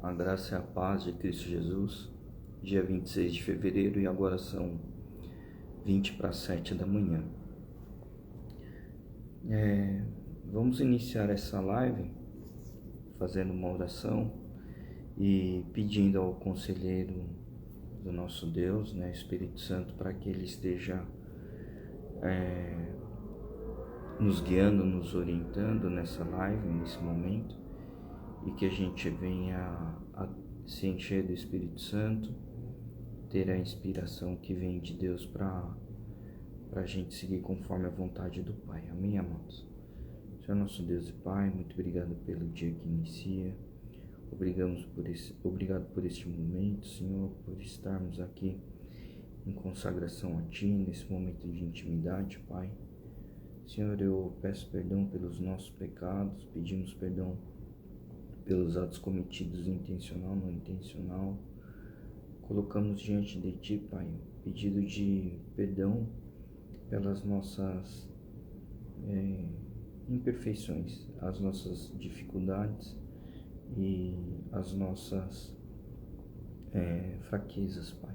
A graça e a paz de Cristo Jesus, dia 26 de fevereiro e agora são 20 para 7 da manhã. Vamos iniciar essa live fazendo uma oração e pedindo ao conselheiro do nosso Deus, Espírito Santo, para que Ele esteja nos guiando, nos orientando nessa live, nesse momento, e que a gente venha a se encher do Espírito Santo, ter a inspiração que vem de Deus para a gente seguir conforme a vontade do Pai. Amém, amados? Senhor nosso Deus e Pai, muito obrigado pelo dia que inicia. Obrigado por este momento, Senhor, por estarmos aqui em consagração a Ti, nesse momento de intimidade, Pai. Senhor, eu peço perdão pelos nossos pecados, pedimos perdão pelos atos cometidos intencional, não intencional. Colocamos diante de Ti, Pai, pedido de perdão pelas nossas imperfeições, as nossas dificuldades e as nossas fraquezas, Pai.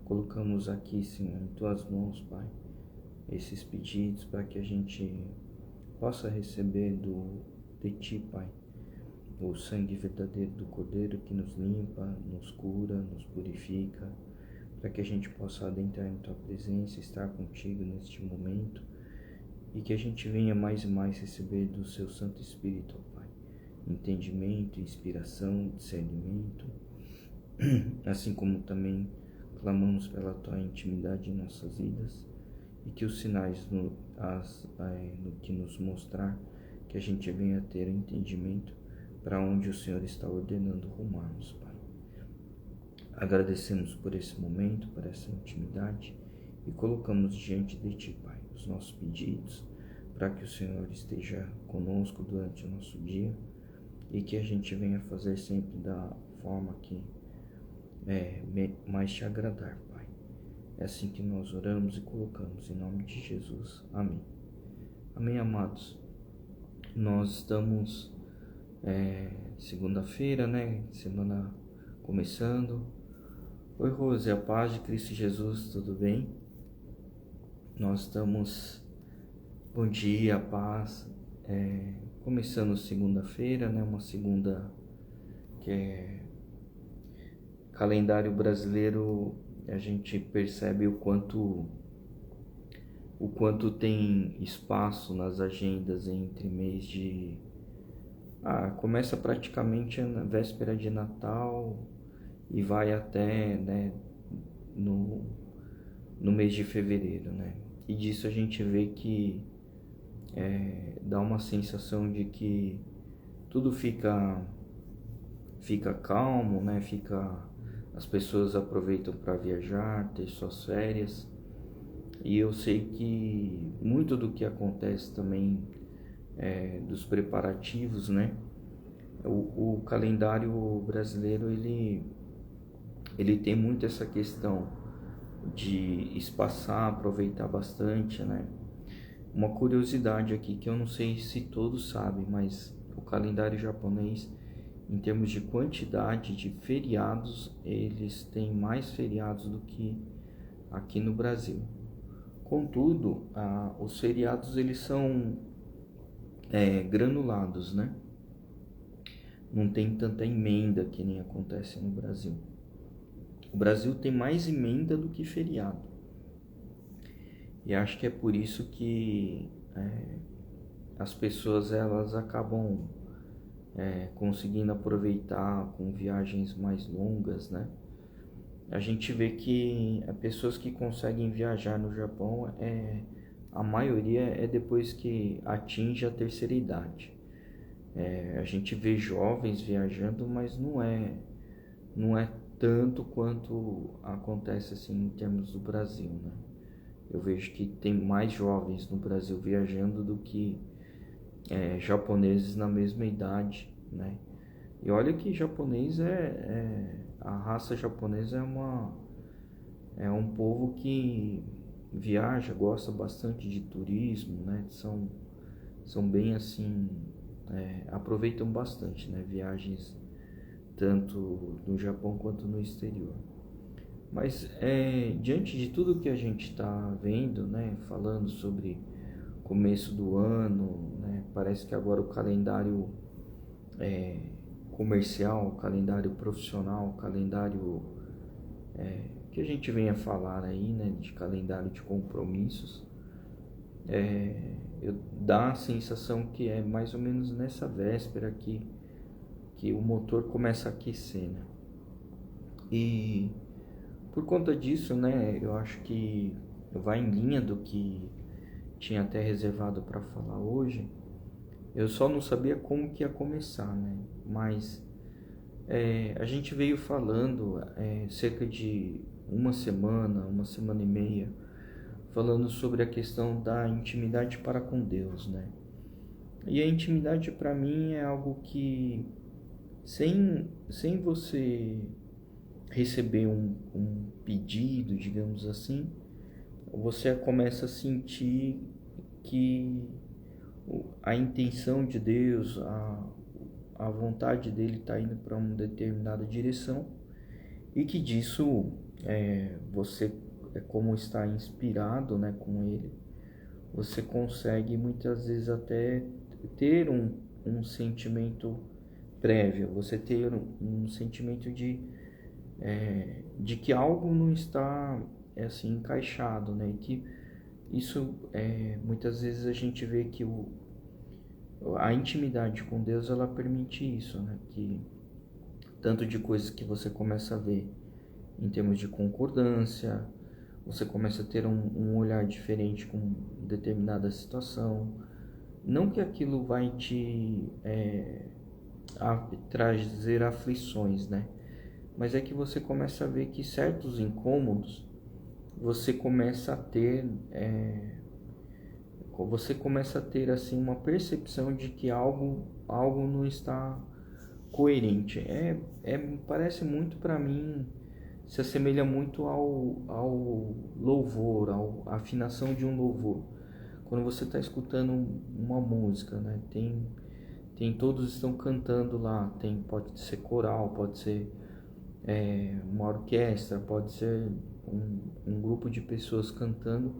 Colocamos aqui, Senhor, em Tuas mãos, Pai, esses pedidos para que a gente possa receber de Ti, Pai, o sangue verdadeiro do Cordeiro que nos limpa, nos cura, nos purifica, para que a gente possa adentrar em Tua presença, estar contigo neste momento e que a gente venha mais e mais receber do Seu Santo Espírito, ó Pai, entendimento, inspiração, discernimento, assim como também clamamos pela Tua intimidade em nossas vidas e que os sinais no que nos mostrar, que a gente venha ter entendimento para onde o Senhor está ordenando rumarmos, Pai. Agradecemos por esse momento, por essa intimidade e colocamos diante de Ti, Pai, os nossos pedidos para que o Senhor esteja conosco durante o nosso dia e que a gente venha fazer sempre da forma que mais Te agradar, Pai. É assim que nós oramos e colocamos em nome de Jesus. Amém. Amém, amados. Nós estamos segunda-feira, semana começando. Oi, Rose, a paz de Cristo Jesus, tudo bem? Nós estamos, bom dia, paz, começando segunda-feira, uma segunda que é calendário brasileiro. A gente percebe o quanto tem espaço nas agendas entre mês de começa praticamente na véspera de Natal e vai até no mês de fevereiro, E disso a gente vê que dá uma sensação de que tudo fica calmo, as pessoas aproveitam para viajar, ter suas férias. E eu sei que muito do que acontece também dos preparativos, o calendário brasileiro ele tem muito essa questão de espaçar, aproveitar bastante, Uma curiosidade aqui que eu não sei se todos sabem, mas o calendário japonês, em termos de quantidade de feriados, eles têm mais feriados do que aqui no Brasil. Contudo, os feriados eles são granulados, Não tem tanta emenda que nem acontece no Brasil. O Brasil tem mais emenda do que feriado. E acho que é por isso que as pessoas elas acabam conseguindo aproveitar com viagens mais longas, A gente vê que as pessoas que conseguem viajar no Japão, a maioria é depois que atinge a terceira idade. A gente vê jovens viajando, mas não é tanto quanto acontece assim em termos do Brasil, Eu vejo que tem mais jovens no Brasil viajando do que japoneses na mesma idade, E olha que japonês a raça japonesa é um povo que viaja, gosta bastante de turismo, São bem assim, aproveitam bastante, viagens tanto no Japão quanto no exterior. Mas diante de tudo que a gente está vendo, né, falando sobre começo do ano, né, parece que agora o calendário comercial, o calendário profissional, o calendário que a gente vem a falar aí, né, de calendário de compromissos, dá a sensação que é mais ou menos nessa véspera que o motor começa a aquecer, né? E por conta disso, né, eu acho que vai em linha do que tinha até reservado para falar hoje. Eu só não sabia como que ia começar, né? Mas a gente veio falando cerca de uma semana e meia, falando sobre a questão da intimidade para com Deus, né? E a intimidade para mim é algo que, sem você receber um pedido, digamos assim, você começa a sentir que a intenção de Deus, a vontade dele está indo para uma determinada direção e que disso você, como está inspirado, né, com ele, você consegue muitas vezes até ter um sentimento prévio, você ter um sentimento de que algo não está assim encaixado, né? E que isso muitas vezes a gente vê que a intimidade com Deus ela permite isso, né? Que tanto de coisas que você começa a ver em termos de concordância, você começa a ter um olhar diferente com determinada situação. Não que aquilo vai te trazer aflições, né? Mas é que você começa a ver que certos incômodos você começa a ter assim uma percepção de que algo não está coerente. Parece muito para mim, se assemelha muito ao louvor, à afinação de um louvor. Quando você está escutando uma música, né? Todos estão cantando lá, pode ser coral, pode ser uma orquestra, pode ser um grupo de pessoas cantando,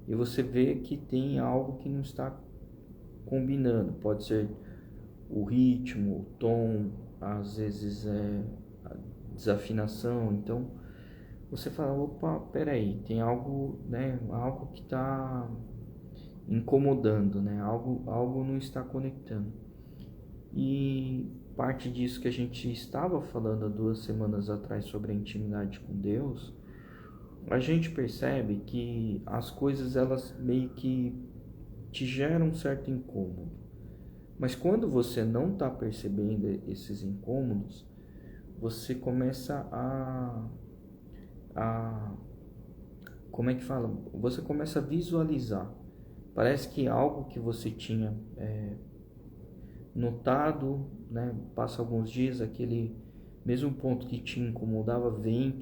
e você vê que tem algo que não está combinando, pode ser o ritmo, o tom, às vezes a desafinação. Então você fala, opa, peraí, tem algo, né, algo que está incomodando, né, algo não está conectando. E parte disso que a gente estava falando há 2 semanas atrás sobre a intimidade com Deus, a gente percebe que as coisas elas meio que te geram um certo incômodo. Mas quando você não está percebendo esses incômodos, você começa como é que fala? Você começa a visualizar. Parece que algo que você tinha notado, né? Passa alguns dias, aquele mesmo ponto que te incomodava vem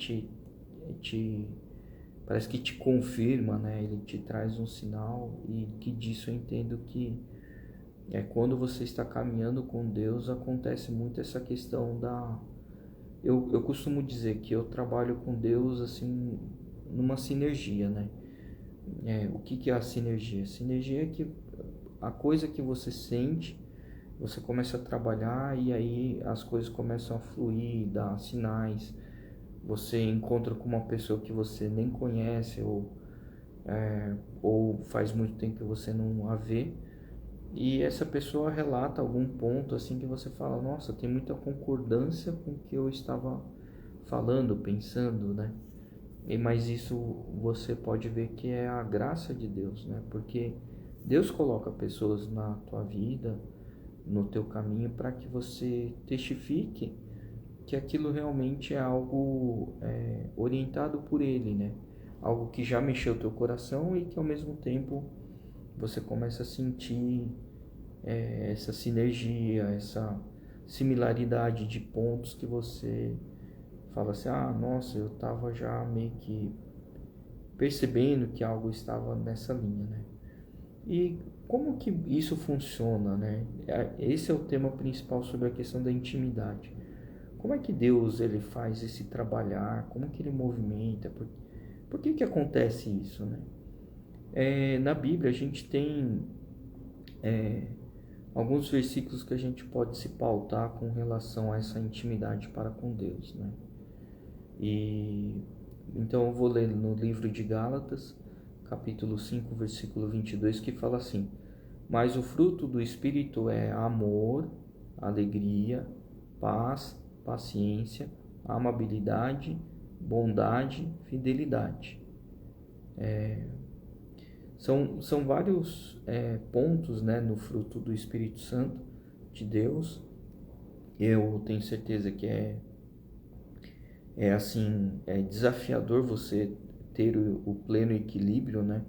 parece que te confirma, né? Ele te traz um sinal, e que disso eu entendo que quando você está caminhando com Deus, acontece muito essa questão eu costumo dizer que eu trabalho com Deus assim numa sinergia, né? O que é a sinergia? Sinergia é que a coisa que você sente, você começa a trabalhar e aí as coisas começam a fluir, dar sinais. Você encontra com uma pessoa que você nem conhece ou faz muito tempo que você não a vê, e essa pessoa relata algum ponto assim que você fala, nossa, tem muita concordância com o que eu estava falando, pensando, né? Mas isso você pode ver que é a graça de Deus, né? Porque Deus coloca pessoas na tua vida, no teu caminho, para que você testifique que aquilo realmente é algo orientado por Ele, né? Algo que já mexeu o teu coração e que ao mesmo tempo você começa a sentir essa sinergia, essa similaridade de pontos que você fala assim, nossa, eu estava já meio que percebendo que algo estava nessa linha, né? E como que isso funciona, né? Esse é o tema principal sobre a questão da intimidade. como é que Deus ele faz esse trabalhar, como que ele movimenta, por que acontece isso, né? Na Bíblia a gente tem alguns versículos que a gente pode se pautar com relação a essa intimidade para com Deus, né? E então eu vou ler no livro de Gálatas, capítulo 5, versículo 22, que fala assim: mas o fruto do Espírito é amor, alegria, paz, paciência, amabilidade, bondade, fidelidade. São vários pontos, né, no fruto do Espírito Santo de Deus. Eu tenho certeza que é desafiador você ter o pleno equilíbrio, né,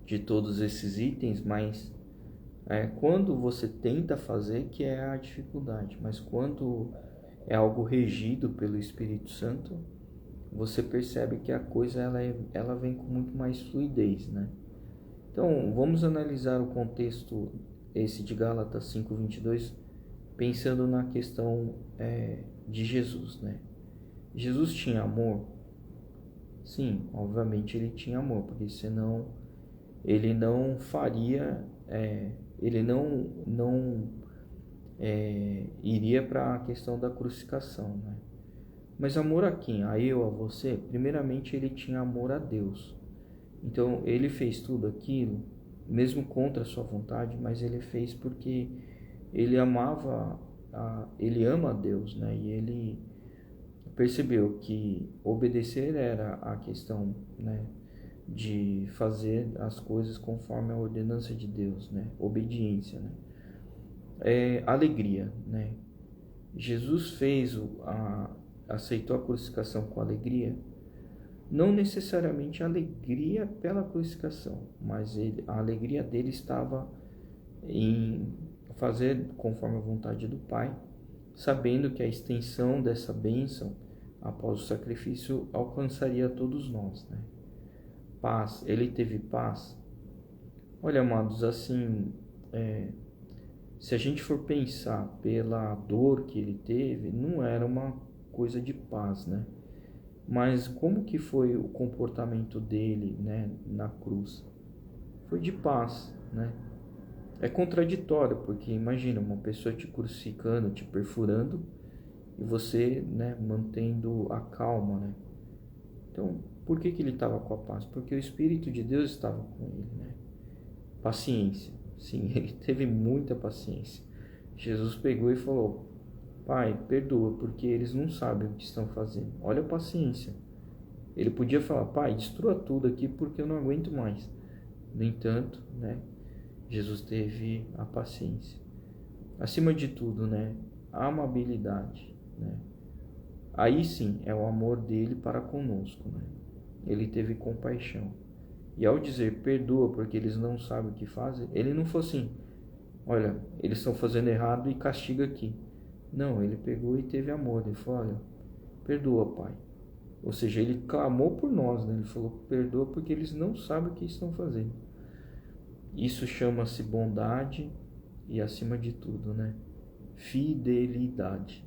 de todos esses itens, mas quando você tenta fazer que é a dificuldade, mas quando é algo regido pelo Espírito Santo, você percebe que a coisa ela vem com muito mais fluidez, né? Então, vamos analisar o contexto esse de Gálatas 5:22, pensando na questão de Jesus, né? Jesus tinha amor? Sim, obviamente ele tinha amor, porque senão ele não faria, ele não iria para a questão da crucificação, né? Mas amor a quem? A eu, a você? Primeiramente ele tinha amor a Deus. Então ele fez tudo aquilo, mesmo contra a sua vontade, mas ele fez porque ele ele ama a Deus, né? E ele percebeu que obedecer era a questão, né, de fazer as coisas conforme a ordenança de Deus, né? Obediência, né? Alegria, né? Jesus aceitou a crucificação com alegria, não necessariamente a alegria pela crucificação, mas a alegria dele estava em fazer conforme a vontade do Pai, sabendo que a extensão dessa bênção após o sacrifício alcançaria todos nós, né? Paz, ele teve paz. Olha, amados, assim, se a gente for pensar pela dor que ele teve, não era uma coisa de paz, né? Mas como que foi o comportamento dele, né, na cruz? Foi de paz, né? É contraditório, porque imagina uma pessoa te crucificando, te perfurando, e você, né, mantendo a calma, né? Então, por que ele estava com a paz? Porque o Espírito de Deus estava com ele, né? Paciência. Sim, ele teve muita paciência. Jesus pegou e falou: Pai, perdoa, porque eles não sabem o que estão fazendo. Olha a paciência. Ele podia falar: Pai, destrua tudo aqui porque eu não aguento mais. No entanto, né, Jesus teve a paciência. Acima de tudo, né, a amabilidade, né? Aí sim é o amor dele para conosco, né? Ele teve compaixão. E ao dizer perdoa porque eles não sabem o que fazem, ele não foi assim: olha, eles estão fazendo errado e castiga aqui. Não, ele pegou e teve amor. Ele falou: olha, perdoa, Pai. Ou seja, ele clamou por nós, né? Ele falou: perdoa porque eles não sabem o que estão fazendo. Isso chama-se bondade e, acima de tudo, né, fidelidade.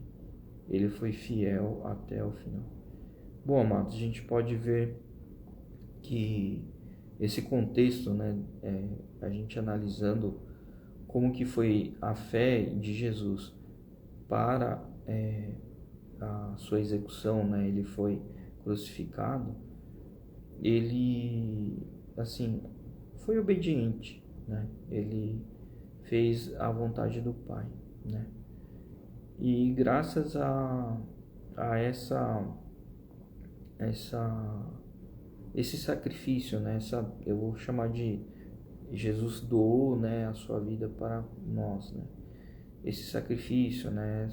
Ele foi fiel até o final. Bom, amados, a gente pode ver que esse contexto, né, a gente analisando como que foi a fé de Jesus para a sua execução, né, ele foi crucificado, ele, assim, foi obediente, né, ele fez a vontade do Pai, né, e graças a esse sacrifício, né, eu vou chamar de Jesus doou, né, a sua vida para nós, né, esse sacrifício, né,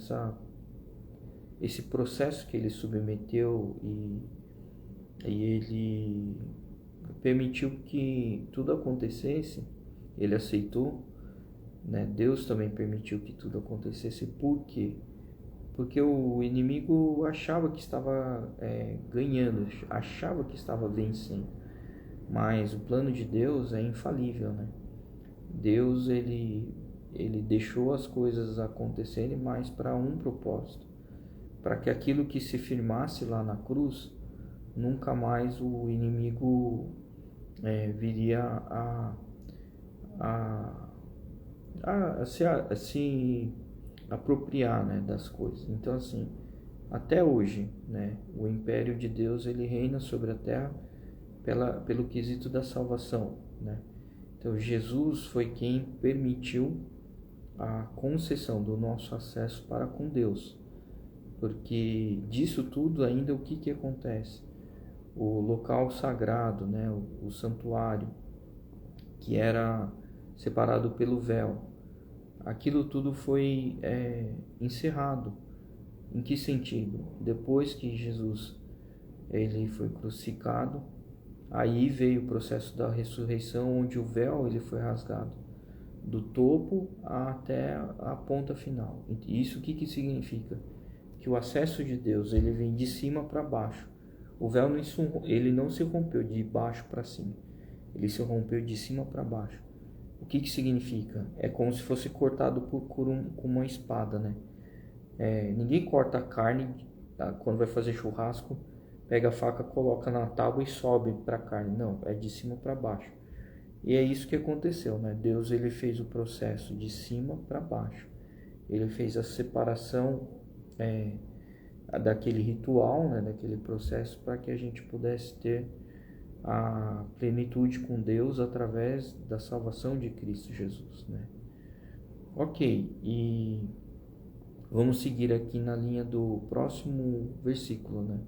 esse processo que ele submeteu e ele permitiu que tudo acontecesse, ele aceitou, né? Deus também permitiu que tudo acontecesse. Por quê? Porque o inimigo achava que estava ganhando, achava que estava vencendo, mas o plano de Deus é infalível, né? Deus ele deixou as coisas acontecerem, mas para um propósito, para que aquilo que se firmasse lá na cruz, nunca mais o inimigo viria a se apropriar, né, das coisas. Então, assim, até hoje, né, o império de Deus ele reina sobre a terra pelo quesito da salvação, né? Então, Jesus foi quem permitiu a concessão do nosso acesso para com Deus, porque disso tudo ainda o que acontece? O local sagrado, né, o santuário, que era separado pelo véu, aquilo tudo foi encerrado. Em que sentido? Depois que Jesus ele foi crucificado, aí veio o processo da ressurreição, onde o véu ele foi rasgado do topo até a ponta final. Isso o que significa? Que o acesso de Deus ele vem de cima para baixo. O véu ele não se rompeu de baixo para cima, ele se rompeu de cima para baixo. O que significa? É como se fosse cortado com uma espada, né? Ninguém corta a carne quando vai fazer churrasco, pega a faca, coloca na tábua e sobe para a carne. Não, é de cima para baixo. E é isso que aconteceu, né? Deus ele fez o processo de cima para baixo. Ele fez a separação daquele ritual, né? Daquele processo, para que a gente pudesse ter a plenitude com Deus através da salvação de Cristo Jesus, né? Ok, e vamos seguir aqui na linha do próximo versículo, né?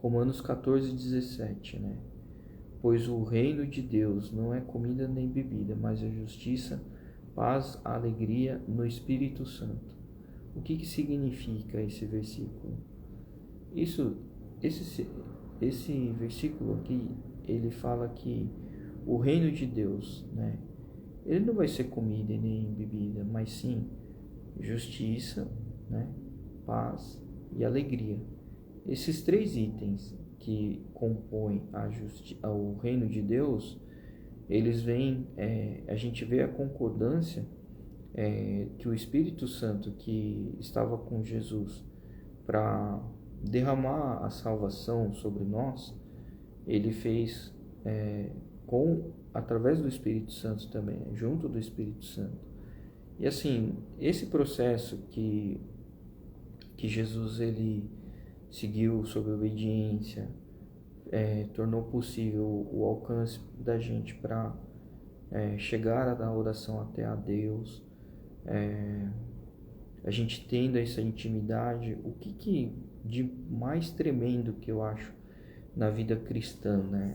Romanos 14:17, né? Pois o reino de Deus não é comida nem bebida, mas é justiça, paz, alegria no Espírito Santo. O que significa esse versículo? Esse versículo aqui, ele fala que o reino de Deus, né? Ele não vai ser comida nem bebida, mas sim justiça, né? Paz e alegria. Esses três itens que compõem o reino de Deus, eles vêm, a gente vê a concordância que o Espírito Santo que estava com Jesus para derramar a salvação sobre nós, ele fez através do Espírito Santo também, junto do Espírito Santo. E assim, esse processo que Jesus ele seguiu sob obediência, tornou possível o alcance da gente para chegar da oração até a Deus, a gente tendo essa intimidade. O que de mais tremendo que eu acho na vida cristã, né?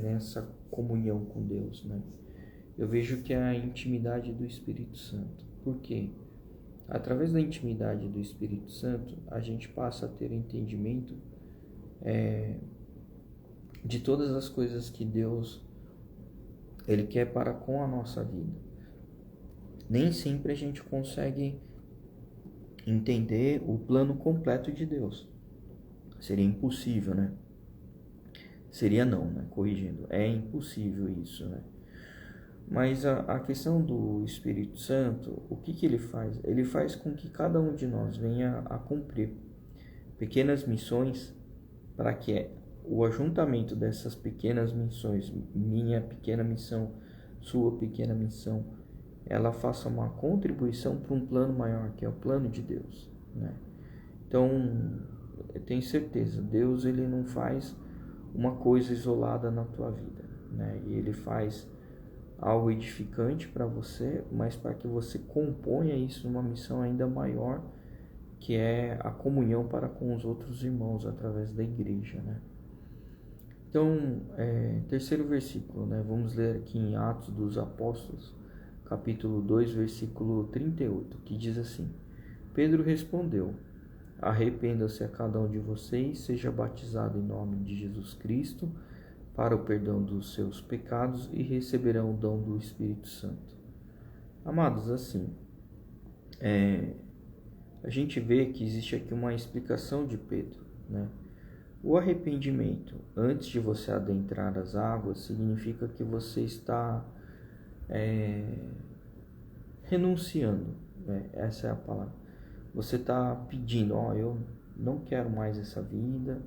Nessa comunhão com Deus, né? Eu vejo que é a intimidade do Espírito Santo. Por quê? Através da intimidade do Espírito Santo, a gente passa a ter entendimento de todas as coisas que Deus ele quer para com a nossa vida. Nem sempre a gente consegue entender o plano completo de Deus. Seria impossível, né? Seria não, né? Corrigindo. É impossível isso, né? Mas a questão do Espírito Santo, o que ele faz? Ele faz com que cada um de nós venha a cumprir pequenas missões, para que o ajuntamento dessas pequenas missões, minha pequena missão, sua pequena missão, ela faça uma contribuição para um plano maior, que é o plano de Deus, né? Então, eu tenho certeza, Deus ele não faz uma coisa isolada na tua vida, né? E ele faz algo edificante para você, mas para que você componha isso numa missão ainda maior, que é a comunhão para com os outros irmãos através da igreja, né? Então, terceiro versículo, né? Vamos ler aqui em Atos dos Apóstolos, capítulo 2, versículo 38, que diz assim: Pedro respondeu: arrependa-se a cada um de vocês, seja batizado em nome de Jesus Cristo, para o perdão dos seus pecados, e receberão o dom do Espírito Santo. Amados, assim, a gente vê que existe aqui uma explicação de Pedro, né? O arrependimento, antes de você adentrar as águas, significa que você está renunciando, né? Essa é a palavra. você está pedindo, eu não quero mais essa vida,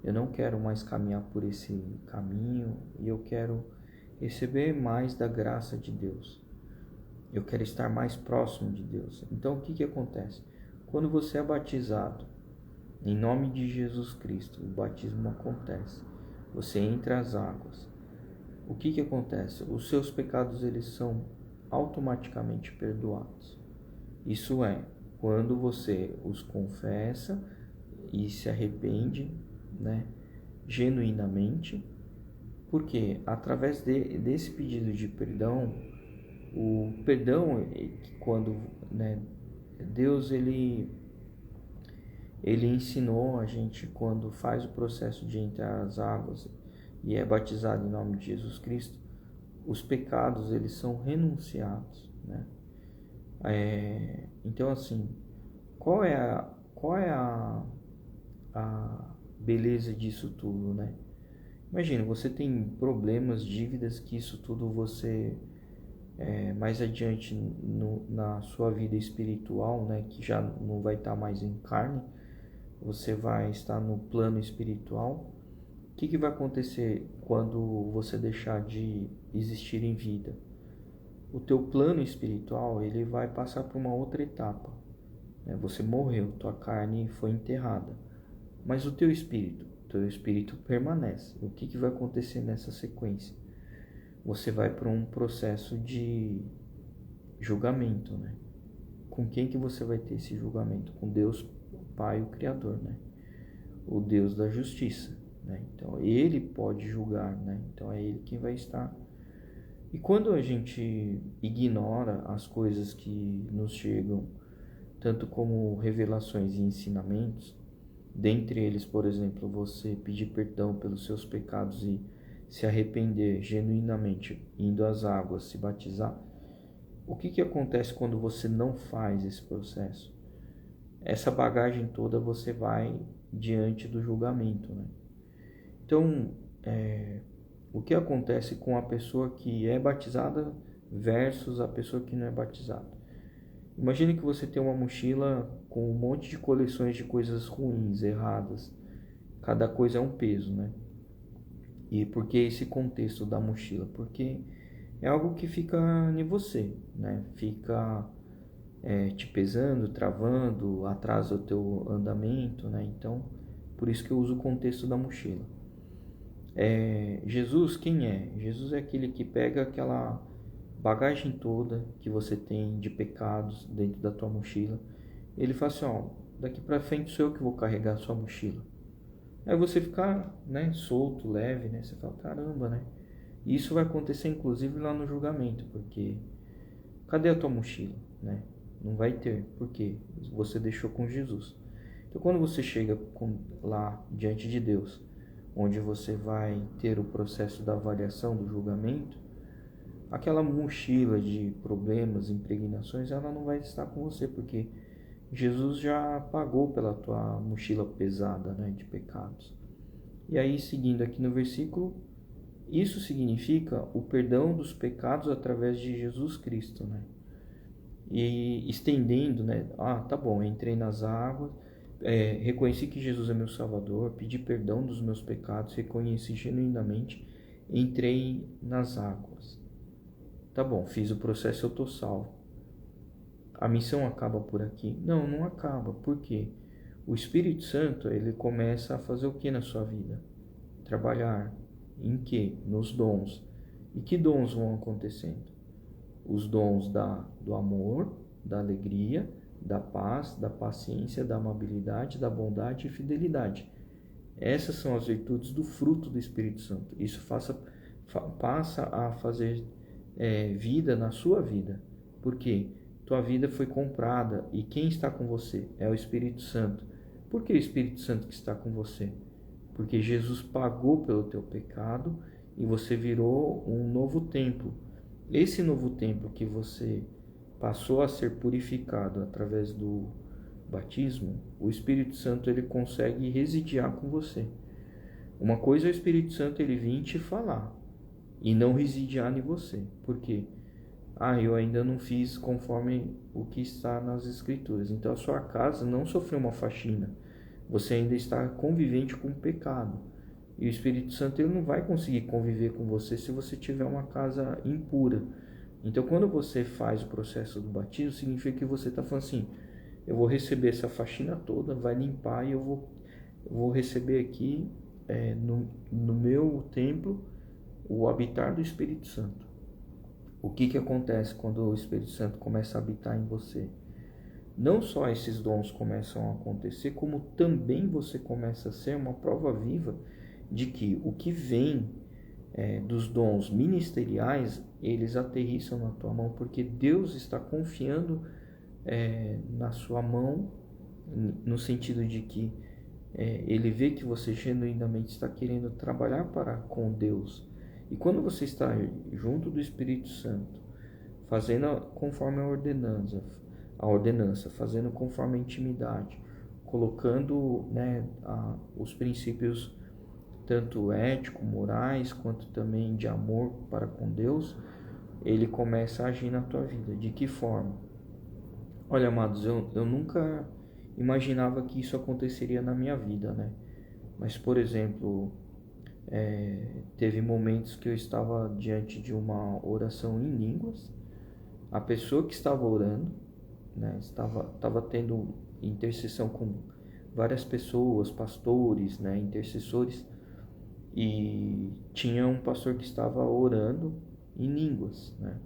eu não quero mais caminhar por esse caminho e eu quero receber mais da graça de Deus. Eu quero estar mais próximo de Deus. Então o que acontece? Quando você é batizado, em nome de Jesus Cristo, o batismo acontece. Você entra às águas. O que acontece? Os seus pecados eles são automaticamente perdoados. Isso é, quando você os confessa e se arrepende, né, genuinamente, porque através desse pedido de perdão, o perdão, quando, né, Deus ele ensinou a gente, quando faz o processo de entrar às águas e é batizado em nome de Jesus Cristo, os pecados eles são renunciados, né? Então assim, qual é a beleza disso tudo, né? Imagina, você tem problemas, dívidas, que isso tudo você mais adiante na sua vida espiritual, né, que já não vai estar mais em carne, você vai estar no plano espiritual. O que vai acontecer quando você deixar de existir em vida? O teu plano espiritual ele vai passar por uma outra etapa, né? Você morreu, tua carne foi enterrada, mas o teu espírito permanece. O que vai acontecer nessa sequência? Você vai para um processo de julgamento, né? Com quem que você vai ter esse julgamento? Com Deus Pai, o Criador, né? O Deus da justiça, né? Então Ele pode julgar, né? Então é Ele quem vai estar. E quando a gente ignora as coisas que nos chegam, tanto como revelações e ensinamentos, dentre eles, por exemplo, você pedir perdão pelos seus pecados e se arrepender genuinamente, indo às águas, se batizar, o que acontece quando você não faz esse processo? Essa bagagem toda você vai diante do julgamento, né? Então, o que acontece com a pessoa que é batizada versus a pessoa que não é batizada? Imagine que você tem uma mochila com um monte de coleções de coisas ruins, erradas. Cada coisa é um peso, né? E por que esse contexto da mochila? Porque é algo que fica em você, né? Fica te pesando, travando, atrasa o teu andamento, né? Então, por isso que eu uso o contexto da mochila. Jesus, quem é? Jesus é aquele que pega aquela bagagem toda que você tem de pecados dentro da tua mochila. Ele fala assim, daqui para frente sou eu que vou carregar a sua mochila. Aí você fica, né, solto, leve, né? Você fala, caramba, né? E isso vai acontecer inclusive lá no julgamento, porque cadê a tua mochila, né? Não vai ter, porque você deixou com Jesus. Então quando você chega lá diante de Deus, onde você vai ter o processo da avaliação do julgamento, aquela mochila de problemas, impregnações, ela não vai estar com você, porque Jesus já pagou pela tua mochila pesada, né, de pecados. E aí, seguindo aqui no versículo, isso significa o perdão dos pecados através de Jesus Cristo, né? E estendendo, né? Tá bom, entrei nas águas, reconheci que Jesus é meu Salvador, pedi perdão dos meus pecados, reconheci genuinamente, entrei nas águas. Tá bom, fiz o processo, eu tô salvo. A missão acaba por aqui? Não, não acaba. Por quê? O Espírito Santo, ele começa a fazer o que na sua vida? Trabalhar. Em quê? Nos dons. E que dons vão acontecendo? Os dons do amor, da alegria, da paz, da paciência, da amabilidade, da bondade e fidelidade. Essas são as virtudes do fruto do Espírito Santo. Isso passa a fazer vida na sua vida. Por quê? Tua vida foi comprada e quem está com você é o Espírito Santo. Por que o Espírito Santo que está com você? Porque Jesus pagou pelo teu pecado e você virou um novo templo. Esse novo templo que você passou a ser purificado através do batismo, o Espírito Santo ele consegue residiar com você. Uma coisa é o Espírito Santo ele vir te falar e não residiar em você. Por quê? eu ainda não fiz conforme o que está nas Escrituras. Então a sua casa não sofreu uma faxina. Você ainda está convivente com o pecado. E o Espírito Santo ele não vai conseguir conviver com você se você tiver uma casa impura. Então quando você faz o processo do batismo, significa que você está falando assim, eu vou receber essa faxina toda, vai limpar e eu vou receber aqui no meu templo o habitar do Espírito Santo. O que acontece quando o Espírito Santo começa a habitar em você? Não só esses dons começam a acontecer, como também você começa a ser uma prova viva de que o que vem dos dons ministeriais, eles aterrissam na tua mão, porque Deus está confiando na sua mão, no sentido de que Ele vê que você genuinamente está querendo trabalhar com Deus. E quando você está junto do Espírito Santo, fazendo conforme a ordenança, fazendo conforme a intimidade, colocando os princípios tanto éticos, morais, quanto também de amor para com Deus, ele começa a agir na tua vida. De que forma? Olha, amados, eu nunca imaginava que isso aconteceria na minha vida, né? Mas, por exemplo, teve momentos que eu estava diante de uma oração em línguas, a pessoa que estava orando, né, estava tendo intercessão com várias pessoas, pastores, né, intercessores, e tinha um pastor que estava orando em línguas, né?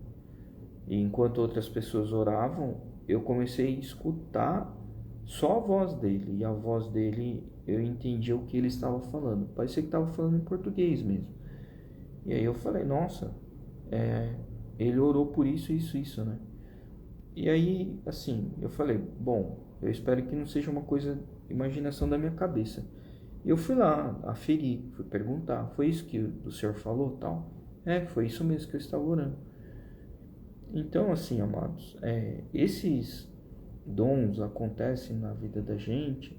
E enquanto outras pessoas oravam, eu comecei a escutar só a voz dele, e a voz dele eu entendia o que ele estava falando, parecia que estava falando em português mesmo. E aí eu falei, nossa, ele orou por isso, né? E aí, assim, eu falei, bom, eu espero que não seja uma coisa, imaginação da minha cabeça. E eu fui lá, aferir, fui perguntar, foi isso que o senhor falou, tal? Foi isso mesmo que eu estava orando. Então, assim, amados, esses dons acontecem na vida da gente,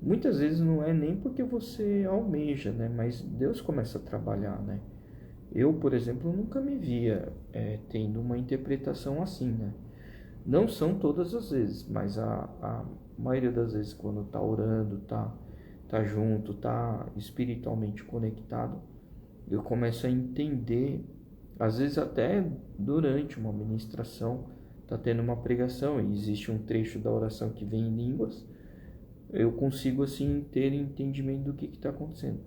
muitas vezes não é nem porque você almeja, né? Mas Deus começa a trabalhar, né? Eu, por exemplo, nunca me via tendo uma interpretação assim, né? Não são todas as vezes, mas a maioria das vezes quando tá orando, tá junto, tá espiritualmente conectado, eu começo a entender, às vezes até durante uma ministração, tá tendo uma pregação e existe um trecho da oração que vem em línguas, eu consigo assim ter entendimento do que está acontecendo.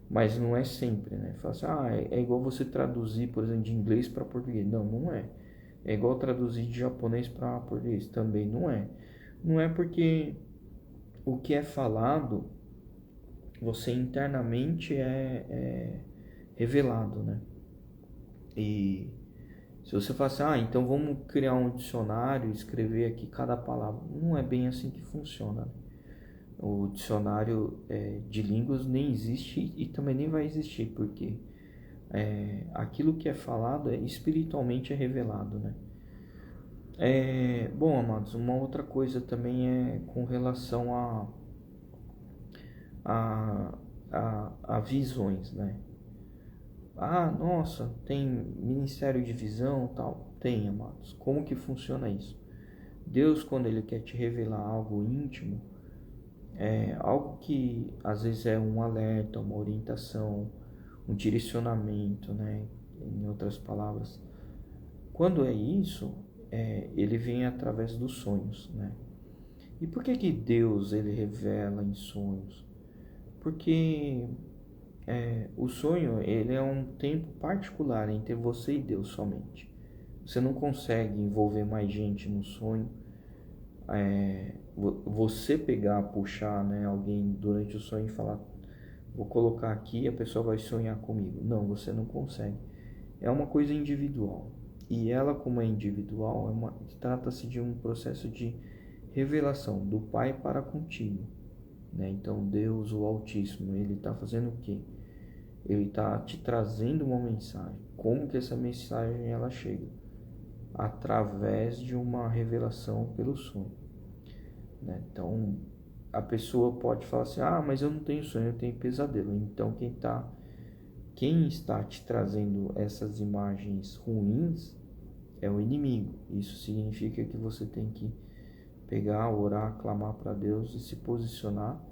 Mas não é sempre, né? Fala assim, é igual você traduzir, por exemplo, de inglês para português. Não, não é. É igual traduzir de japonês para português. Também não é. Não é porque o que é falado, você internamente é revelado, né? E se você fala assim, então vamos criar um dicionário e escrever aqui cada palavra. Não é bem assim que funciona, né? O dicionário de línguas nem existe e também nem vai existir, porque aquilo que é falado espiritualmente revelado, né? Bom, amados, uma outra coisa também é com relação a visões, né? Nossa, tem ministério de visão, tal. Tem, amados. Como que funciona isso? Deus, quando Ele quer te revelar algo íntimo, algo que às vezes é um alerta, uma orientação, um direcionamento, né? Em outras palavras, quando é isso, ele vem através dos sonhos, né? E por que Deus ele revela em sonhos? Porque o sonho ele é um tempo particular entre você e Deus somente. Você não consegue envolver mais gente no sonho. Você pegar, puxar, né, alguém durante o sonho e falar, vou colocar aqui e a pessoa vai sonhar comigo. Não, você não consegue. É uma coisa individual. E ela, como é individual, trata-se de um processo de revelação do Pai para contigo, né? Então Deus, o Altíssimo, Ele está fazendo o quê? Ele está te trazendo uma mensagem. Como que essa mensagem ela chega? Através de uma revelação pelo sonho, né? Então a pessoa pode falar assim, mas eu não tenho sonho, eu tenho pesadelo. Então quem está te trazendo essas imagens ruins é o inimigo. Isso significa que você tem que pegar, orar, clamar para Deus e se posicionar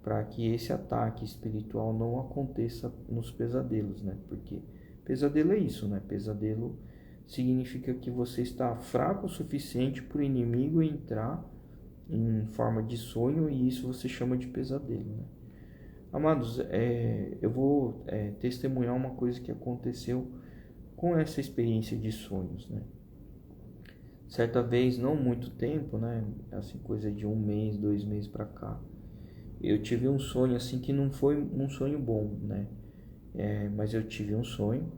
para que esse ataque espiritual não aconteça nos pesadelos, né? Porque pesadelo é isso, né? Pesadelo significa que você está fraco o suficiente para o inimigo entrar em forma de sonho, e isso você chama de pesadelo, né? Amados, eu vou testemunhar uma coisa que aconteceu com essa experiência de sonhos, né? Certa vez, não muito tempo, né? Assim, coisa de 1 mês, 2 meses para cá, eu tive um sonho assim que não foi um sonho bom, né? Mas eu tive um sonho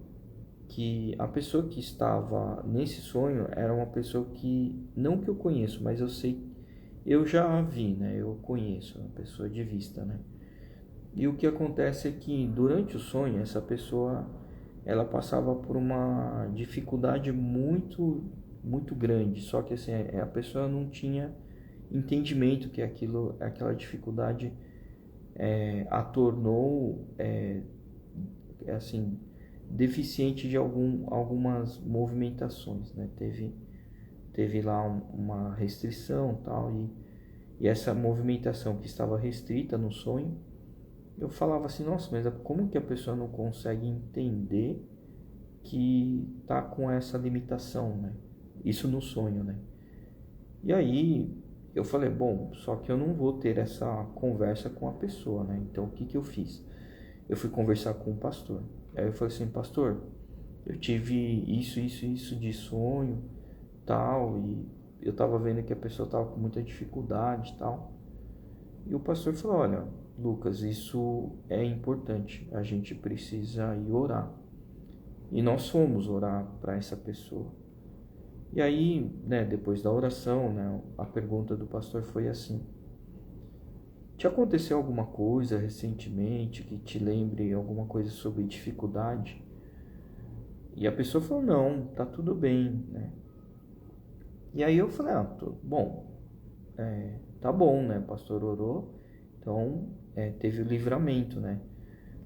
que a pessoa que estava nesse sonho era uma pessoa que, não que eu conheço, mas eu sei, eu já a vi, né? Eu conheço, uma pessoa de vista, né? E o que acontece é que durante o sonho, essa pessoa, ela passava por uma dificuldade muito, muito grande. Só que assim, a pessoa não tinha entendimento que aquela dificuldade a tornou assim, deficiente de algumas movimentações, né? Teve lá uma restrição, tal, e essa movimentação que estava restrita no sonho, eu falava assim, nossa, mas como que a pessoa não consegue entender que tá com essa limitação, né? Isso no sonho, né? E aí eu falei, bom, só que eu não vou ter essa conversa com a pessoa, né? Então o que que eu fiz? Eu fui conversar com o pastor. Aí eu falei assim, pastor, eu tive isso de sonho, tal, e eu tava vendo que a pessoa tava com muita dificuldade, tal. E o pastor falou, olha, Lucas, isso é importante, a gente precisa ir orar. E nós fomos orar para essa pessoa. E aí, né, depois da oração, né, a pergunta do pastor foi assim: te aconteceu alguma coisa recentemente que te lembre alguma coisa sobre dificuldade? E a pessoa falou, não, tá tudo bem, né? E aí eu falei, bom, tá bom, né? O pastor orou, então teve o livramento, né?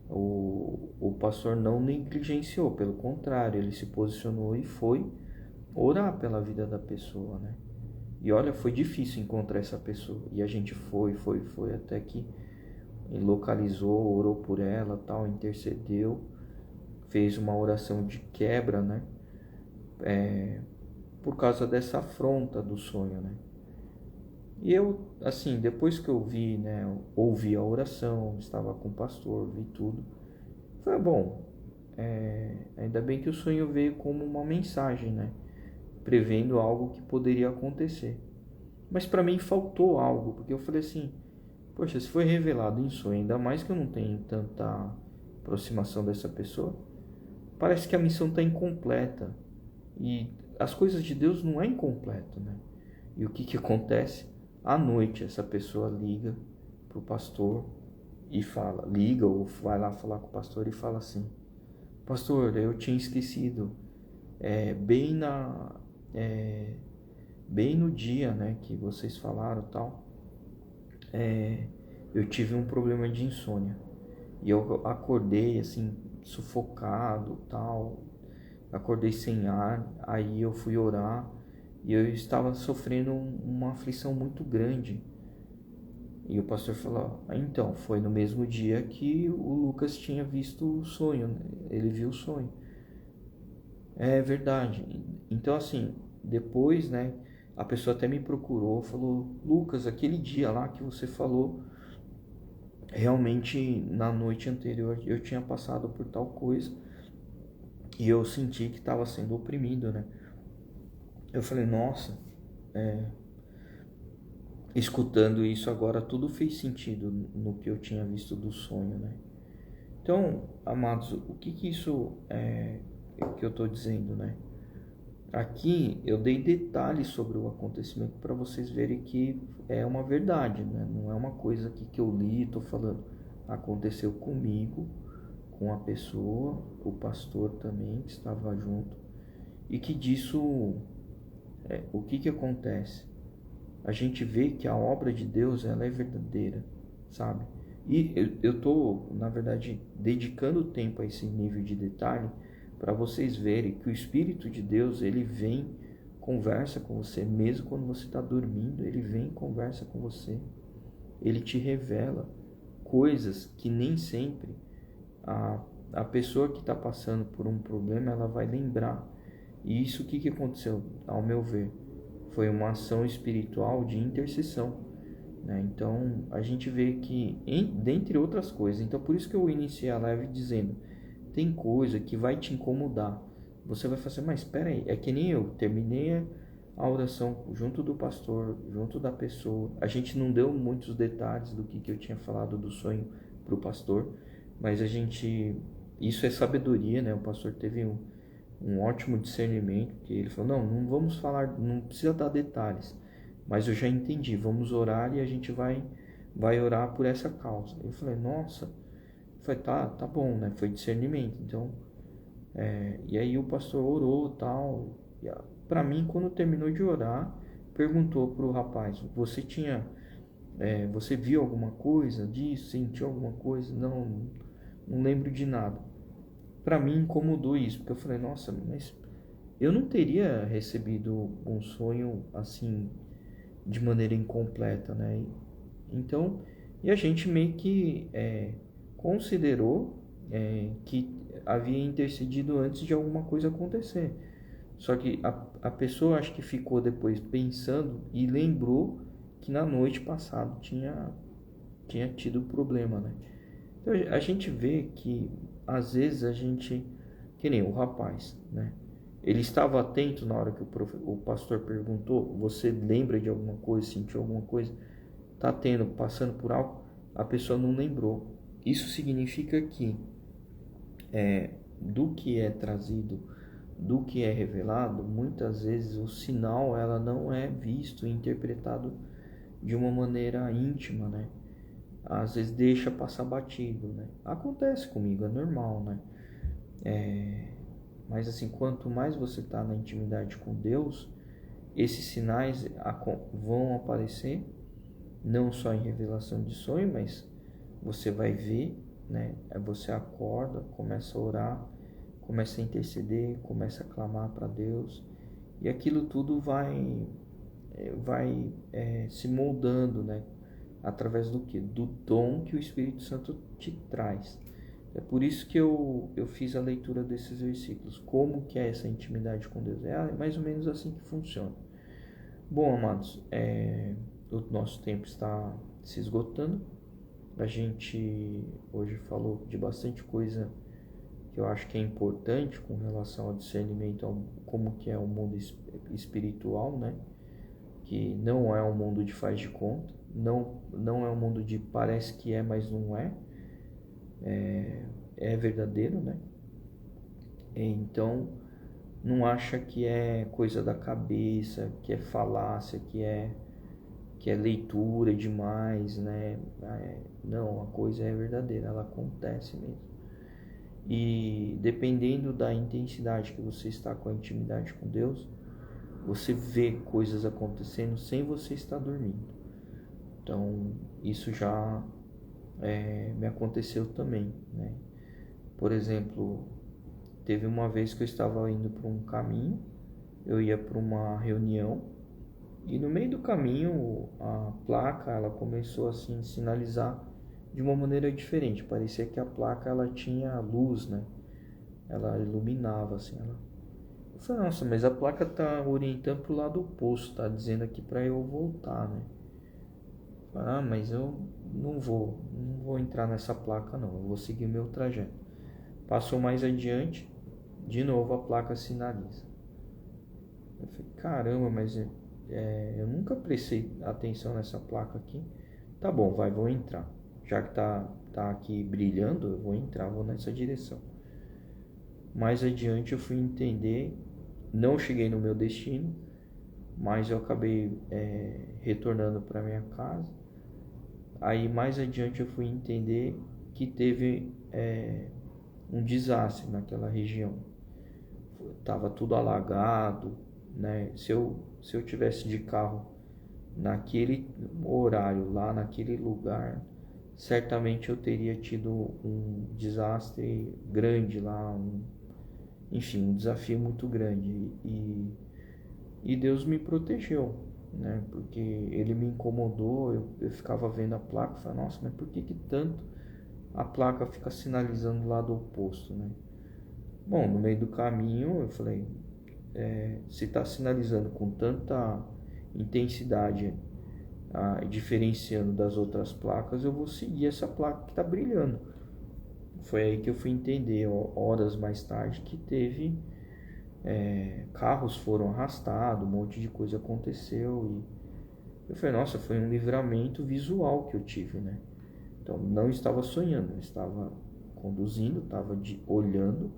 O pastor não negligenciou, pelo contrário, ele se posicionou e foi orar pela vida da pessoa, né? E olha, foi difícil encontrar essa pessoa. E a gente foi, até que ele localizou, orou por ela, tal, intercedeu, fez uma oração de quebra, né? Por causa dessa afronta do sonho, né? E eu, assim, depois que eu vi, né, ouvi a oração, estava com o pastor, vi tudo, falei, bom, ainda bem que o sonho veio como uma mensagem, né? Prevendo algo que poderia acontecer. Mas para mim faltou algo, porque eu falei assim, poxa, se foi revelado em sonho, ainda mais que eu não tenho tanta aproximação dessa pessoa, parece que a missão está incompleta. E as coisas de Deus não é incompleto, né? E o que que acontece? À noite essa pessoa liga pro pastor e fala, liga ou vai lá falar com o pastor e fala assim, pastor, eu tinha esquecido, bem bem no dia, né, que vocês falaram, tal, eu tive um problema de insônia e eu acordei assim sufocado, tal, acordei sem ar. Aí eu fui orar e eu estava sofrendo uma aflição muito grande. E o pastor falou, então, foi no mesmo dia que o Lucas tinha visto o sonho, né? Ele viu o sonho. É verdade. Então, assim, depois, né, a pessoa até me procurou, falou, Lucas, aquele dia lá que você falou, realmente na noite anterior eu tinha passado por tal coisa e eu senti que estava sendo oprimido, né? Eu falei, nossa, escutando isso agora tudo fez sentido no que eu tinha visto do sonho, né? Então, amados, o que que isso é que eu estou dizendo, né? Aqui eu dei detalhes sobre o acontecimento para vocês verem que é uma verdade, né? Não é uma coisa aqui que eu li e estou falando. Aconteceu comigo, com a pessoa, o pastor também que estava junto, e que disso, o que que acontece? A gente vê que a obra de Deus ela é verdadeira, sabe? E eu estou, na verdade, dedicando tempo a esse nível de detalhe para vocês verem que o Espírito de Deus, ele vem, conversa com você, mesmo quando você está dormindo, ele vem e conversa com você. Ele te revela coisas que nem sempre a pessoa que está passando por um problema, ela vai lembrar. E isso, o que aconteceu, ao meu ver? Foi uma ação espiritual de intercessão, né? Então, a gente vê que, dentre outras coisas, então por isso que eu iniciei a live dizendo, tem coisa que vai te incomodar. Você vai fazer, mas espera aí, é que nem eu, terminei a oração junto do pastor, junto da pessoa. A gente não deu muitos detalhes do que eu tinha falado do sonho para o pastor, mas isso é sabedoria, né? O pastor teve um ótimo discernimento, que ele falou, não vamos falar, não precisa dar detalhes, mas eu já entendi, vamos orar e a gente vai orar por essa causa. Eu falei, nossa, tá bom, né? Foi discernimento, então, e aí o pastor orou tal, e para mim, quando terminou de orar, perguntou pro rapaz, você viu alguma coisa disso, sentiu alguma coisa? Não lembro de nada. Para mim incomodou isso, porque eu falei, nossa, mas eu não teria recebido um sonho assim de maneira incompleta, né? Então, e a gente meio que considerou que havia intercedido antes de alguma coisa acontecer. Só que a pessoa acho que ficou depois pensando e lembrou que na noite passada tinha tido problema, né? Então a gente vê que às vezes que nem o rapaz, né? Ele estava atento na hora que o pastor perguntou, você lembra de alguma coisa, sentiu alguma coisa? Tá passando por algo? A pessoa não lembrou. Isso significa que do que é trazido, do que é revelado, muitas vezes o sinal ela não é visto e interpretado de uma maneira íntima, né? Às vezes deixa passar batido, né? Acontece comigo, é normal, né? Mas assim, quanto mais você está na intimidade com Deus, esses sinais vão aparecer, não só em revelação de sonho, mas você vai ver, né? Você acorda, começa a orar, começa a interceder, começa a clamar para Deus, e aquilo tudo vai se moldando, né? Através do que? Do dom que o Espírito Santo te traz. É por isso que eu fiz a leitura desses versículos. Como que é essa intimidade com Deus? É mais ou menos assim que funciona. Bom, amados, o nosso tempo está se esgotando. A gente hoje falou de bastante coisa que eu acho que é importante com relação ao discernimento, como que é o mundo espiritual, né? Que não é um mundo de faz de conta, não é um mundo de parece que é, mas não é. É verdadeiro, né? Então, não acha que é coisa da cabeça, que é falácia, que é leitura demais, né? Não, a coisa é verdadeira, ela acontece mesmo. E dependendo da intensidade que você está com a intimidade com Deus, você vê coisas acontecendo sem você estar dormindo. Então, isso já me aconteceu também, né? Por exemplo, teve uma vez que eu estava indo para um caminho, eu ia para uma reunião, e no meio do caminho a placa ela começou assim a sinalizar de uma maneira diferente. Parecia que a placa ela tinha luz, né? Ela iluminava assim. Eu falei, nossa, mas a placa está orientando para o lado oposto, está dizendo aqui para eu voltar, né? Eu falei, mas eu não vou entrar nessa placa não, eu vou seguir meu trajeto. Passou mais adiante, de novo a placa sinaliza. Eu falei, caramba, mas eu nunca prestei atenção nessa placa aqui. Tá bom, vou entrar. Já que tá aqui brilhando, eu vou entrar, vou nessa direção. Mais adiante eu fui entender, não cheguei no meu destino, mas eu acabei retornando para minha casa. Aí mais adiante eu fui entender que teve um desastre naquela região. Tava tudo alagado, né? Se eu tivesse de carro naquele horário, lá naquele lugar, certamente eu teria tido um desastre grande lá, enfim, um desafio muito grande. E Deus me protegeu, né? Porque ele me incomodou, eu ficava vendo a placa e falava, nossa, mas por que tanto a placa fica sinalizando o lado oposto, né? Bom, no meio do caminho eu falei, se está sinalizando com tanta intensidade, diferenciando das outras placas, eu vou seguir essa placa que está brilhando. Foi aí que eu fui entender, horas mais tarde, que teve carros foram arrastados, um monte de coisa aconteceu, e eu falei, nossa, foi um livramento visual que eu tive, né? Então não estava sonhando, eu estava conduzindo, estava olhando,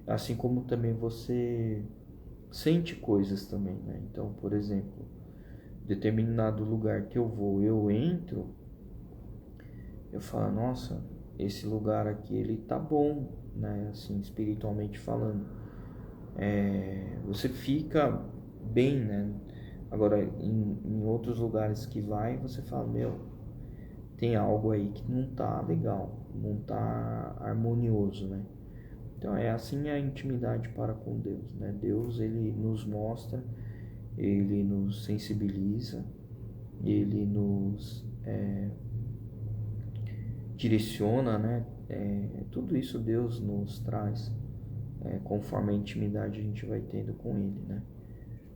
assim como também você sente coisas também, né? Então, por exemplo, determinado lugar que eu vou, eu entro, eu falo, nossa, esse lugar aqui ele tá bom, né? Assim, espiritualmente falando, você fica bem, né? Agora, em outros lugares que vai, você fala, meu, tem algo aí que não tá legal, não tá harmonioso, né? Então é assim a intimidade para com Deus, né? Deus, ele nos mostra, ele nos sensibiliza, ele nos direciona, né? Tudo isso Deus nos traz, conforme a intimidade a gente vai tendo com ele, né?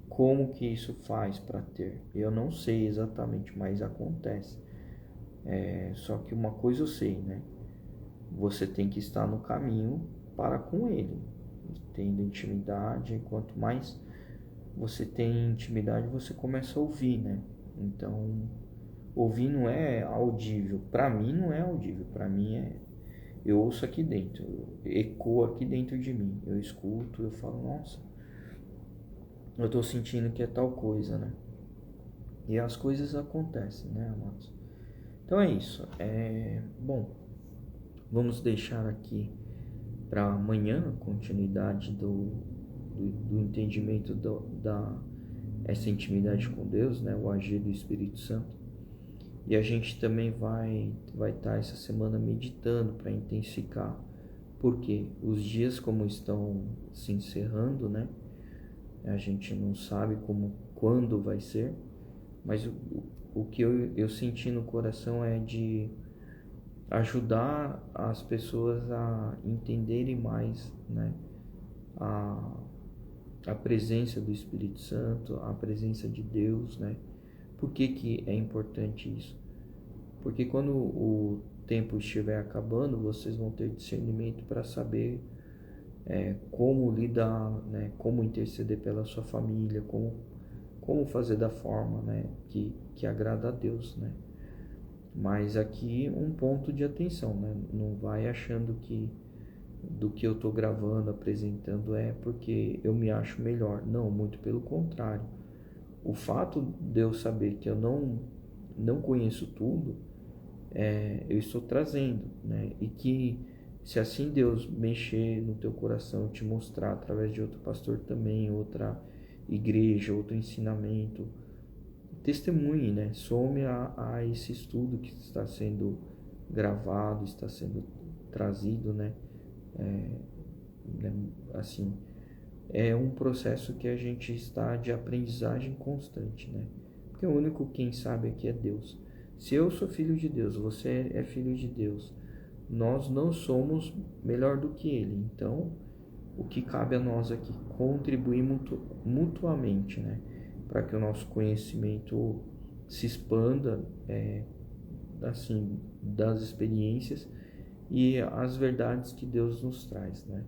Como que isso faz para ter? Eu não sei exatamente, mas acontece. Só que uma coisa eu sei, né? Você tem que estar no caminho para com ele, tendo intimidade. Quanto mais você tem intimidade, você começa a ouvir, né? Então, ouvir não é audível. Para mim não é audível. Para mim eu ouço aqui dentro, ecoa aqui dentro de mim. Eu escuto, eu falo, nossa, eu tô sentindo que é tal coisa, né? E as coisas acontecem, né, amados? Então é isso. Bom, vamos deixar aqui para amanhã a continuidade do entendimento essa intimidade com Deus, né? O agir do Espírito Santo. E a gente também vai estar essa semana meditando para intensificar. Porque os dias como estão se encerrando, né? A gente não sabe quando vai ser, mas o que eu senti no coração é de ajudar as pessoas a entenderem mais, né? A presença do Espírito Santo, a presença de Deus, né? Por que é importante isso? Porque quando o tempo estiver acabando, vocês vão ter discernimento para saber como lidar, né? Como interceder pela sua família, como fazer da forma, né? que agrada a Deus, né? Mas aqui um ponto de atenção, né? Não vai achando que do que eu estou gravando, apresentando é porque eu me acho melhor. Não, muito pelo contrário. O fato de eu saber que eu não conheço tudo, eu estou trazendo, né? E que se assim Deus mexer no teu coração, te mostrar através de outro pastor também, outra igreja, outro ensinamento, testemunhe, né? Some a esse estudo que está sendo gravado, está sendo trazido, né? Assim, é um processo que a gente está de aprendizagem constante, né? Porque o único quem sabe aqui é Deus. Se eu sou filho de Deus, você é filho de Deus, nós não somos melhor do que Ele. Então, o que cabe a nós aqui? Contribuir mutuamente, né? Para que o nosso conhecimento se expanda, assim, das experiências e as verdades que Deus nos traz, né?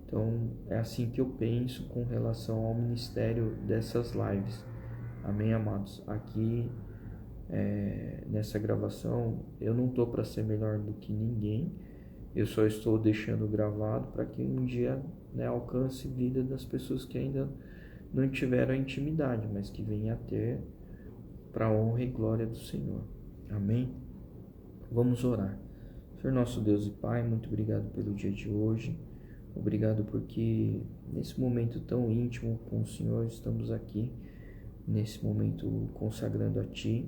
Então, é assim que eu penso com relação ao ministério dessas lives. Amém, amados? Aqui, nessa gravação, eu não estou para ser melhor do que ninguém, eu só estou deixando gravado para que um dia, né, alcance vida das pessoas que ainda não tiveram a intimidade, mas que venham a ter para a honra e glória do Senhor. Amém? Vamos orar. Senhor nosso Deus e Pai, muito obrigado pelo dia de hoje. Obrigado porque nesse momento tão íntimo com o Senhor estamos aqui, nesse momento consagrando a Ti,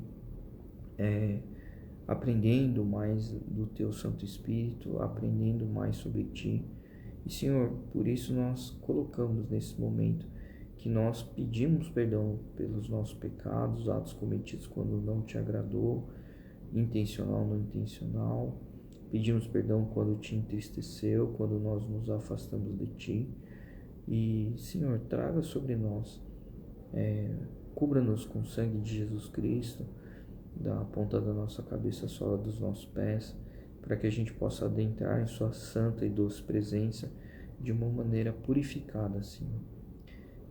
aprendendo mais do Teu Santo Espírito, aprendendo mais sobre Ti E, Senhor, por isso nós colocamos nesse momento que nós pedimos perdão pelos nossos pecados, atos cometidos quando não te agradou, intencional ou não intencional. Pedimos perdão quando te entristeceu, quando nós nos afastamos de ti. E, Senhor, traga sobre nós, cubra-nos com o sangue de Jesus Cristo, da ponta da nossa cabeça à sola dos nossos pés, para que a gente possa adentrar em sua santa e doce presença de uma maneira purificada, Senhor.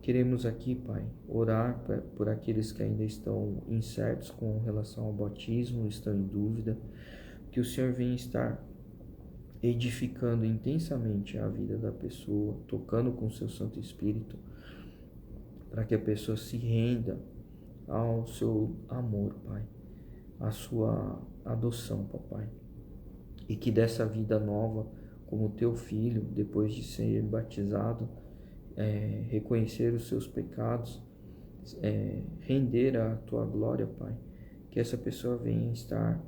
Queremos aqui, Pai, orar por aqueles que ainda estão incertos com relação ao batismo, estão em dúvida, que o Senhor venha estar edificando intensamente a vida da pessoa, tocando com o seu Santo Espírito, para que a pessoa se renda ao seu amor, Pai, à sua adoção, Papai, e que dessa vida nova, como teu filho, depois de ser batizado, reconhecer os seus pecados, render a tua glória, Pai, que essa pessoa venha estar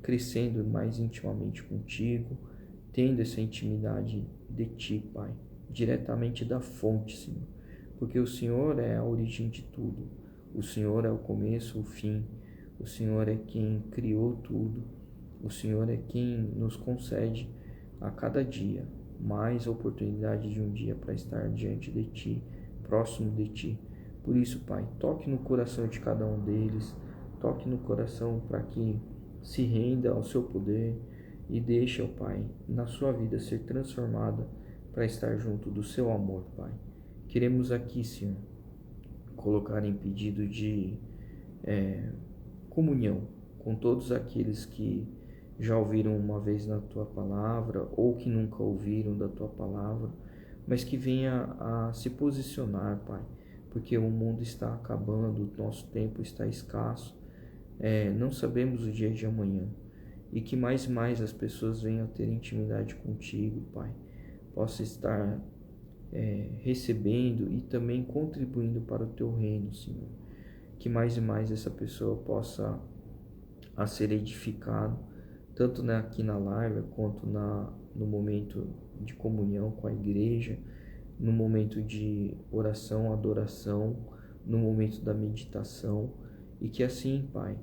crescendo mais intimamente contigo, tendo essa intimidade de ti, Pai, diretamente da fonte, Senhor, porque o Senhor é a origem de tudo, o Senhor é o começo, o fim, o Senhor é quem criou tudo, o Senhor é quem nos concede a cada dia mais oportunidade de um dia para estar diante de ti, próximo de ti. Por isso, Pai, toque no coração de cada um deles, toque no coração para que se renda ao seu poder e deixe, ó Pai, na sua vida ser transformada para estar junto do seu amor, Pai. Queremos aqui, Senhor, colocar em pedido de comunhão com todos aqueles que já ouviram uma vez na tua palavra ou que nunca ouviram da tua palavra, mas que venha a se posicionar, Pai, porque o mundo está acabando, o nosso tempo está escasso, não sabemos o dia de amanhã, e que mais e mais as pessoas venham a ter intimidade contigo, Pai, possa estar recebendo e também contribuindo para o teu reino, Senhor, que mais e mais essa pessoa possa a ser edificado, tanto aqui na live quanto no momento de comunhão com a igreja, no momento de oração, adoração, no momento da meditação, e que assim, Pai,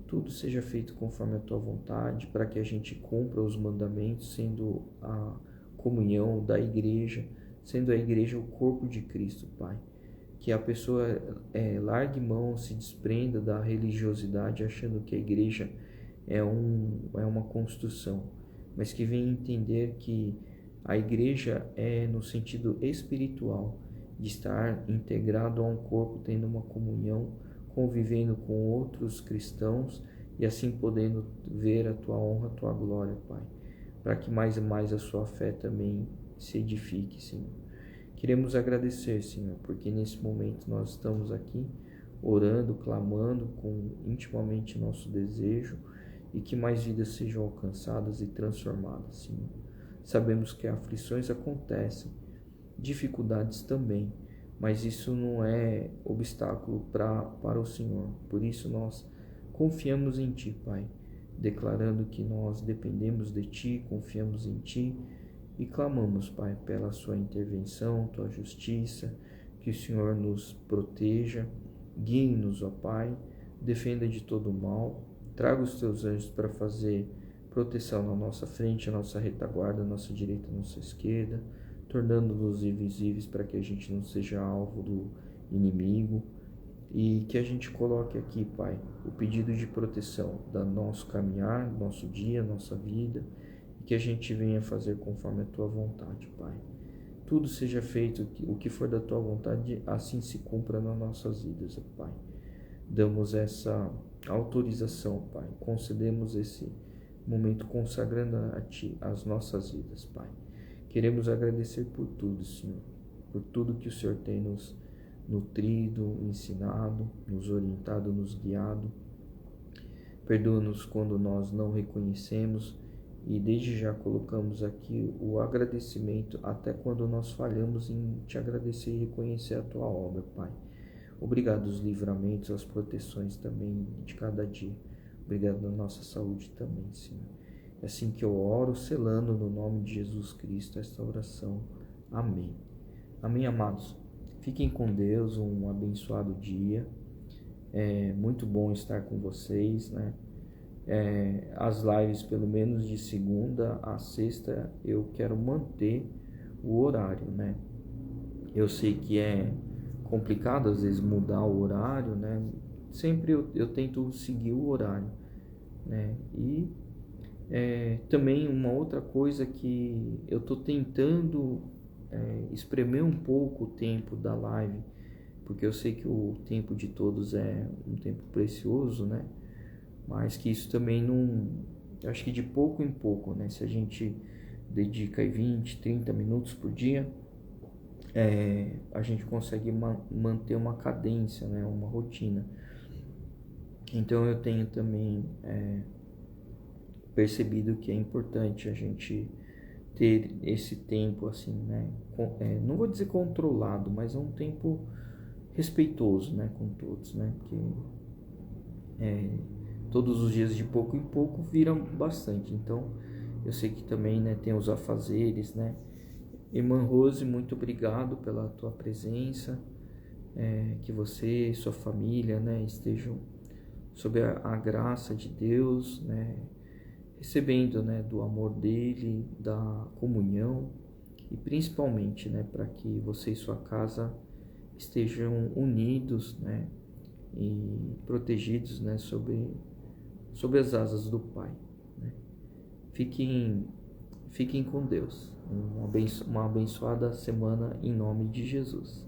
tudo seja feito conforme a tua vontade, para que a gente cumpra os mandamentos, sendo a comunhão da igreja, sendo a igreja o corpo de Cristo, Pai. Que a pessoa largue mão, se desprenda da religiosidade, achando que a igreja é uma construção, mas que venha entender que a igreja é no sentido espiritual, de estar integrado a um corpo, tendo uma comunhão, convivendo com outros cristãos e assim podendo ver a tua honra, a tua glória, Pai, para que mais e mais a sua fé também se edifique, Senhor. Queremos agradecer, Senhor, porque nesse momento nós estamos aqui orando, clamando com intimamente nosso desejo e que mais vidas sejam alcançadas e transformadas, Senhor. Sabemos que aflições acontecem, dificuldades também, mas isso não é obstáculo para o Senhor. Por isso nós confiamos em Ti, Pai, declarando que nós dependemos de Ti, confiamos em Ti e clamamos, Pai, pela Sua intervenção, Tua justiça, que o Senhor nos proteja, guie-nos, ó Pai, defenda de todo o mal, traga os Teus anjos para fazer proteção na nossa frente, na nossa retaguarda, na nossa direita, na nossa esquerda, tornando-nos invisíveis para que a gente não seja alvo do inimigo e que a gente coloque aqui, Pai, o pedido de proteção do nosso caminhar, do nosso dia, nossa vida, e que a gente venha fazer conforme a Tua vontade, Pai. Tudo seja feito, o que for da Tua vontade, assim se cumpra nas nossas vidas, Pai. Damos essa autorização, Pai, concedemos esse momento consagrando a Ti as nossas vidas, Pai. Queremos agradecer por tudo, Senhor, por tudo que o Senhor tem nos nutrido, ensinado, nos orientado, nos guiado. Perdoa-nos quando nós não reconhecemos e desde já colocamos aqui o agradecimento até quando nós falhamos em Te agradecer e reconhecer a Tua obra, Pai. Obrigado aos livramentos, às proteções também de cada dia. Obrigado na nossa saúde também, Senhor. É assim que eu oro, selando no nome de Jesus Cristo esta oração. Amém. Amém, amados. Fiquem com Deus, um abençoado dia. É muito bom estar com vocês, né? As lives, pelo menos de segunda a sexta, eu quero manter o horário, né? Eu sei que é complicado às vezes mudar o horário, né? Sempre eu tento seguir o horário, né? E também uma outra coisa que eu tô tentando espremer um pouco o tempo da live, porque eu sei que o tempo de todos é um tempo precioso, né? Mas que isso também não... Eu acho que de pouco em pouco, né? Se a gente dedica aí 20, 30 minutos por dia, a gente consegue manter uma cadência, né? Uma rotina. Então eu tenho também percebido que é importante a gente ter esse tempo assim, né? Não vou dizer controlado, mas é um tempo respeitoso, né? Com todos, né? Porque todos os dias de pouco em pouco viram bastante. Então eu sei que também, né, tem os afazeres, né? Irmã Rose, muito obrigado pela tua presença, que você e sua família, né, estejam sob a graça de Deus, né, recebendo, né, do amor dele, da comunhão e principalmente, né, para que você e sua casa estejam unidos, né, e protegidos, né, sob as asas do Pai, né. Fiquem com Deus. Uma abençoada semana em nome de Jesus.